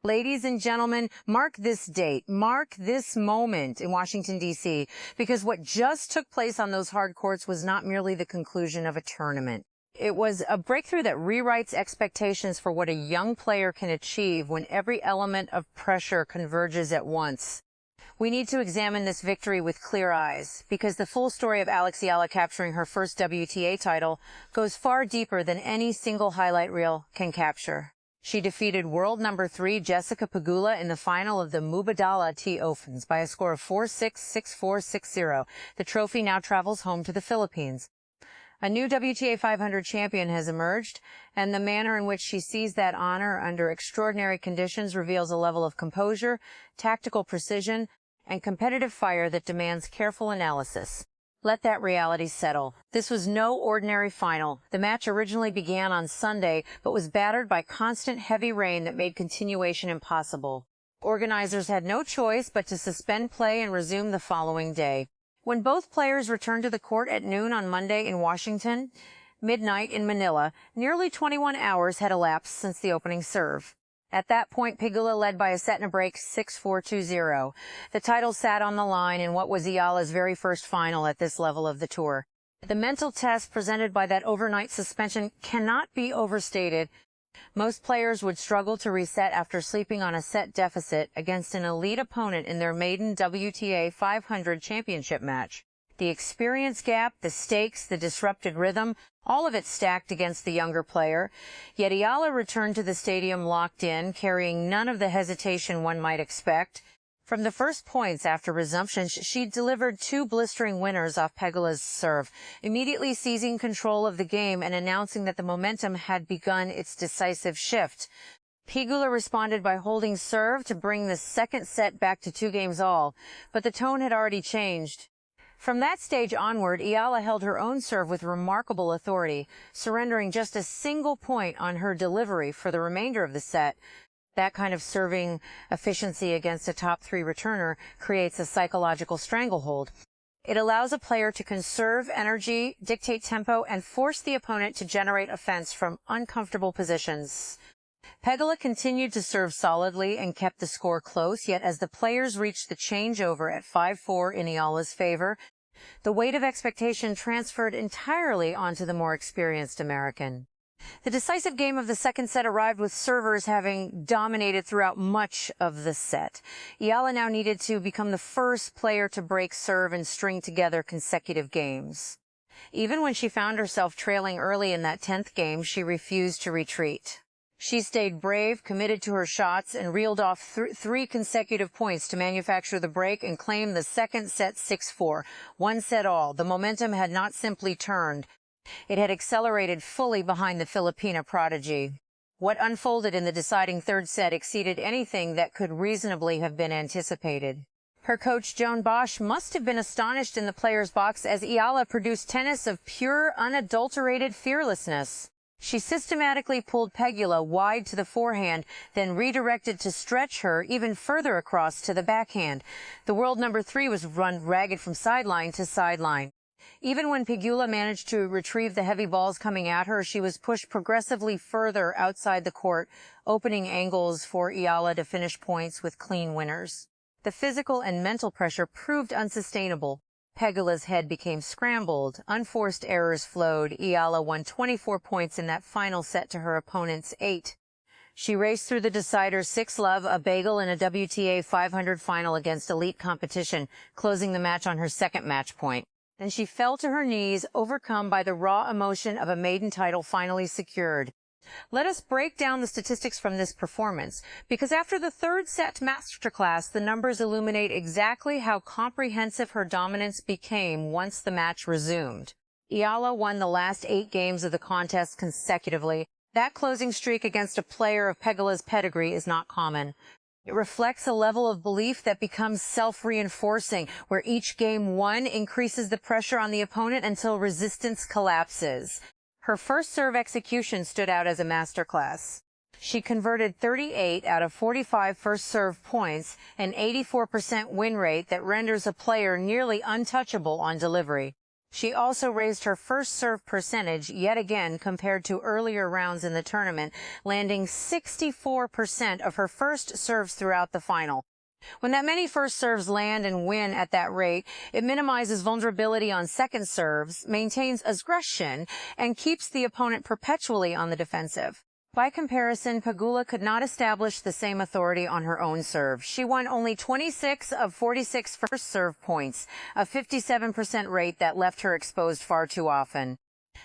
Ladies and gentlemen, mark this date, mark this moment in Washington, D.C., because what just took place on those hard courts was not merely the conclusion of a tournament. It was a breakthrough that rewrites expectations for what a young player can achieve when every element of pressure converges at once. We need to examine this victory with clear eyes, because the full story of Eala capturing her first WTA title goes far deeper than any single highlight reel can capture. She defeated world number 3 Jessica Pegula in the final of the Mubadala Tea Opens by a score of 4-6, 6-4, 6-0. The trophy now travels home to the Philippines. A new WTA 500 champion has emerged, and the manner in which she seized that honor under extraordinary conditions reveals a level of composure, tactical precision, and competitive fire that demands careful analysis. Let that reality settle. This was no ordinary final. The match originally began on Sunday, but was battered by constant heavy rain that made continuation impossible. Organizers had no choice but to suspend play and resume the following day. When both players returned to the court at noon on Monday in Washington, midnight in Manila, nearly 21 hours had elapsed since the opening serve. At that point, Pegula led by a set and a break 6-4, 2-0. The title sat on the line in what was Eala's very first final at this level of the tour. The mental test presented by that overnight suspension cannot be overstated. Most players would struggle to reset after sleeping on a set deficit against an elite opponent in their maiden WTA 500 championship match. The experience gap, the stakes, the disrupted rhythm, all of it stacked against the younger player. Yet Eala returned to the stadium locked in, carrying none of the hesitation one might expect. From the first points after resumption, she delivered 2 blistering winners off Pegula's serve, immediately seizing control of the game and announcing that the momentum had begun its decisive shift. Pegula responded by holding serve to bring the second set back to 2 games all, but the tone had already changed. From that stage onward, Eala held her own serve with remarkable authority, surrendering just a single point on her delivery for the remainder of the set. That kind of serving efficiency against a top 3 returner creates a psychological stranglehold. It allows a player to conserve energy, dictate tempo, and force the opponent to generate offense from uncomfortable positions. Pegula continued to serve solidly and kept the score close, yet as the players reached the changeover at 5-4 in Eala's favor, the weight of expectation transferred entirely onto the more experienced American. The decisive game of the second set arrived with servers having dominated throughout much of the set. Eala now needed to become the first player to break serve and string together consecutive games. Even when she found herself trailing early in that 10th game, she refused to retreat. She stayed brave, committed to her shots, and reeled off 3 consecutive points to manufacture the break and claim the second set 6-4. 1 set all. The momentum had not simply turned. It had accelerated fully behind the Filipina prodigy. What unfolded in the deciding third set exceeded anything that could reasonably have been anticipated. Her coach, Joan Bosch, must have been astonished in the players' box as Eala produced tennis of pure, unadulterated fearlessness. She systematically pulled Pegula wide to the forehand, then redirected to stretch her even further across to the backhand. The world number 3 was run ragged from sideline to sideline. Even when Pegula managed to retrieve the heavy balls coming at her, she was pushed progressively further outside the court, opening angles for Eala to finish points with clean winners. The physical and mental pressure proved unsustainable. Pegula's head became scrambled. Unforced errors flowed. Eala won 24 points in that final set to her opponent's 8. She raced through the deciders 6-love, a bagel, in a WTA 500 final against elite competition, closing the match on her second match point. Then she fell to her knees, overcome by the raw emotion of a maiden title finally secured. Let us break down the statistics from this performance, because after the third set masterclass, the numbers illuminate exactly how comprehensive her dominance became once the match resumed. Eala won the last 8 games of the contest consecutively. That closing streak against a player of Pegula's pedigree is not common. It reflects a level of belief that becomes self-reinforcing, where each game won increases the pressure on the opponent until resistance collapses. Her first serve execution stood out as a masterclass. She converted 38 out of 45 first serve points, an 84% win rate that renders a player nearly untouchable on delivery. She also raised her first serve percentage yet again compared to earlier rounds in the tournament, landing 64% of her first serves throughout the final. When that many first serves land and win at that rate, it minimizes vulnerability on second serves, maintains aggression, and keeps the opponent perpetually on the defensive. By comparison, Pegula could not establish the same authority on her own serve. She won only 26 of 46 first serve points, a 57% rate that left her exposed far too often.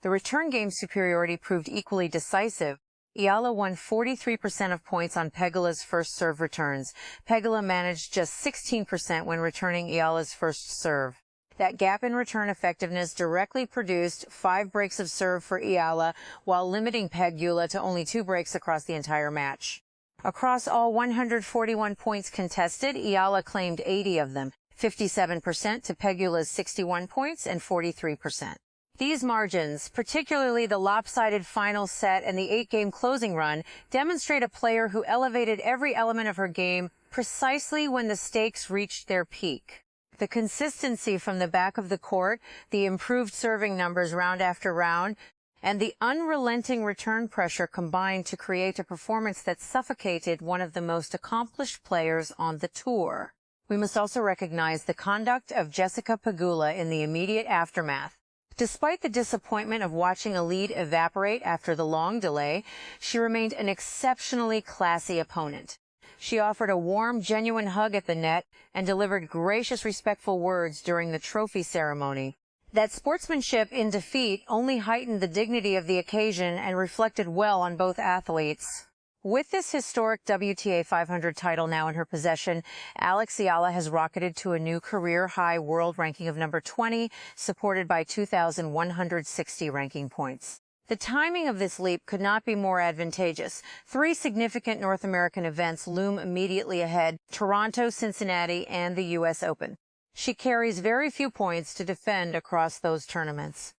The return game superiority proved equally decisive. Eala won 43% of points on Pegula's first serve returns. Pegula managed just 16% when returning Eala's first serve. That gap in return effectiveness directly produced 5 breaks of serve for Eala, while limiting Pegula to only 2 breaks across the entire match. Across all 141 points contested, Eala claimed 80 of them, 57% to Pegula's 61 points and 43%. These margins, particularly the lopsided final set and the 8-game closing run, demonstrate a player who elevated every element of her game precisely when the stakes reached their peak. The consistency from the back of the court, the improved serving numbers round after round, and the unrelenting return pressure combined to create a performance that suffocated one of the most accomplished players on the tour. We must also recognize the conduct of Jessica Pegula in the immediate aftermath. Despite the disappointment of watching a lead evaporate after the long delay, she remained an exceptionally classy opponent. She offered a warm, genuine hug at the net and delivered gracious, respectful words during the trophy ceremony. That sportsmanship in defeat only heightened the dignity of the occasion and reflected well on both athletes. With this historic WTA 500 title now in her possession, Alex Eala has rocketed to a new career-high world ranking of number 20, supported by 2,160 ranking points. The timing of this leap could not be more advantageous. 3 significant North American events loom immediately ahead: Toronto, Cincinnati, and the U.S. Open. She carries very few points to defend across those tournaments.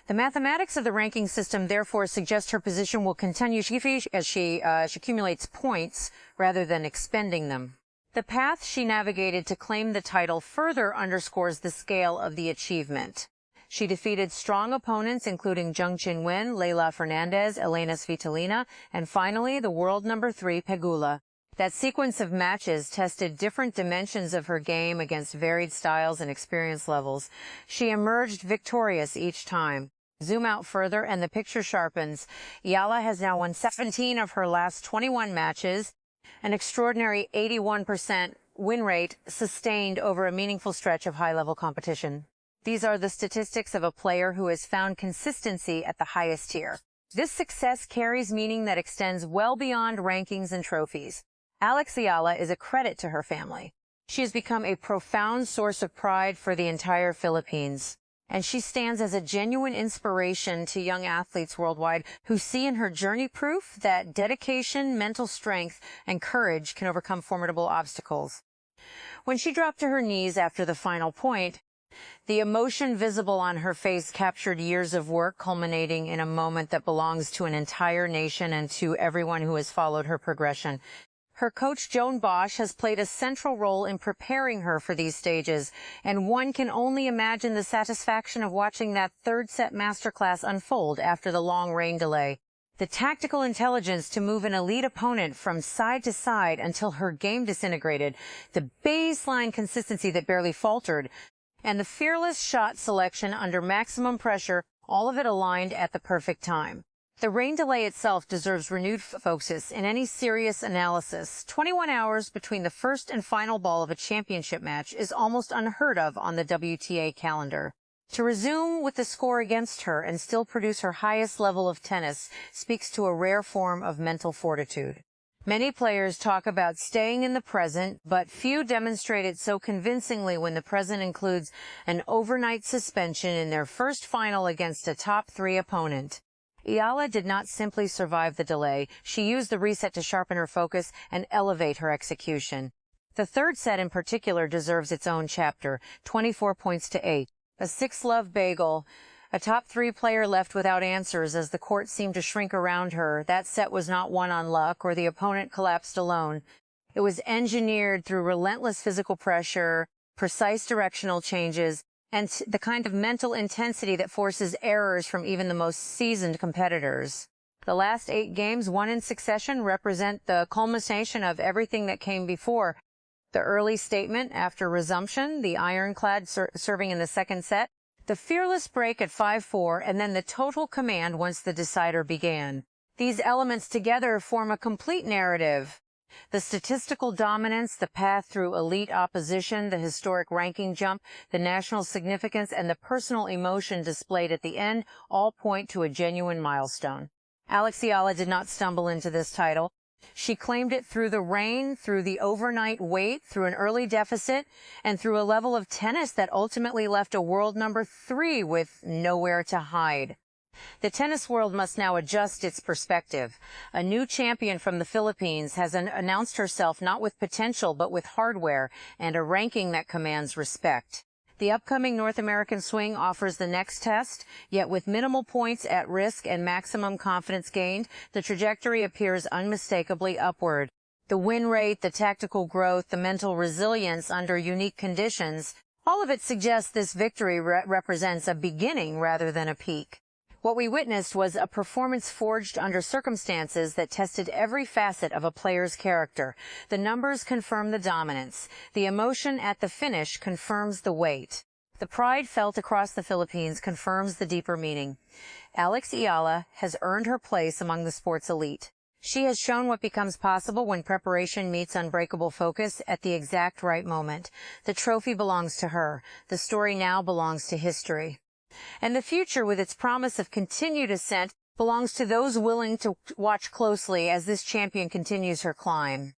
The mathematics of the ranking system therefore suggest her position will continue as she accumulates points rather than expending them. The path she navigated to claim the title further underscores the scale of the achievement. She defeated strong opponents including Zheng Qinwen, Leylah Fernandez, Elena Svitolina, and finally the world number 3 Pegula. That sequence of matches tested different dimensions of her game against varied styles and experience levels. She emerged victorious each time. Zoom out further and the picture sharpens. Eala has now won 17 of her last 21 matches, an extraordinary 81% win rate sustained over a meaningful stretch of high-level competition. These are the statistics of a player who has found consistency at the highest tier. This success carries meaning that extends well beyond rankings and trophies. Alex Eala is a credit to her family. She has become a profound source of pride for the entire Philippines, and she stands as a genuine inspiration to young athletes worldwide who see in her journey proof that dedication, mental strength, and courage can overcome formidable obstacles. When she dropped to her knees after the final point, the emotion visible on her face captured years of work, culminating in a moment that belongs to an entire nation and to everyone who has followed her progression. Her coach, Joan Bosch, has played a central role in preparing her for these stages, and one can only imagine the satisfaction of watching that third-set masterclass unfold after the long rain delay. The tactical intelligence to move an elite opponent from side to side until her game disintegrated, the baseline consistency that barely faltered, and the fearless shot selection under maximum pressure, all of it aligned at the perfect time. The rain delay itself deserves renewed focus in any serious analysis. 21 hours between the first and final ball of a championship match is almost unheard of on the WTA calendar. To resume with the score against her and still produce her highest level of tennis speaks to a rare form of mental fortitude. Many players talk about staying in the present, but few demonstrate it so convincingly when the present includes an overnight suspension in their first final against a top 3 opponent. Eala did not simply survive the delay. She used the reset to sharpen her focus and elevate her execution. The third set in particular deserves its own chapter, 24 points to 8. A 6-love bagel. A top 3 player left without answers as the court seemed to shrink around her. That set was not won on luck or the opponent collapsed alone. It was engineered through relentless physical pressure, precise directional changes, and the kind of mental intensity that forces errors from even the most seasoned competitors. The last 8 games, won in succession, represent the culmination of everything that came before. The early statement after resumption, the ironclad serving in the second set, the fearless break at 5-4, and then the total command once the decider began. These elements together form a complete narrative. The statistical dominance, the path through elite opposition, the historic ranking jump, the national significance, and the personal emotion displayed at the end all point to a genuine milestone. Alex Eala did not stumble into this title. She claimed it through the rain, through the overnight wait, through an early deficit, and through a level of tennis that ultimately left a world number 3 with nowhere to hide. The tennis world must now adjust its perspective. A new champion from the Philippines has announced herself not with potential but with hardware and a ranking that commands respect. The upcoming North American swing offers the next test, yet with minimal points at risk and maximum confidence gained, the trajectory appears unmistakably upward. The win rate, the tactical growth, the mental resilience under unique conditions, all of it suggests this victory represents a beginning rather than a peak. What we witnessed was a performance forged under circumstances that tested every facet of a player's character. The numbers confirm the dominance. The emotion at the finish confirms the weight. The pride felt across the Philippines confirms the deeper meaning. Alex Eala has earned her place among the sport's elite. She has shown what becomes possible when preparation meets unbreakable focus at the exact right moment. The trophy belongs to her. The story now belongs to history. And the future, with its promise of continued ascent, belongs to those willing to watch closely as this champion continues her climb.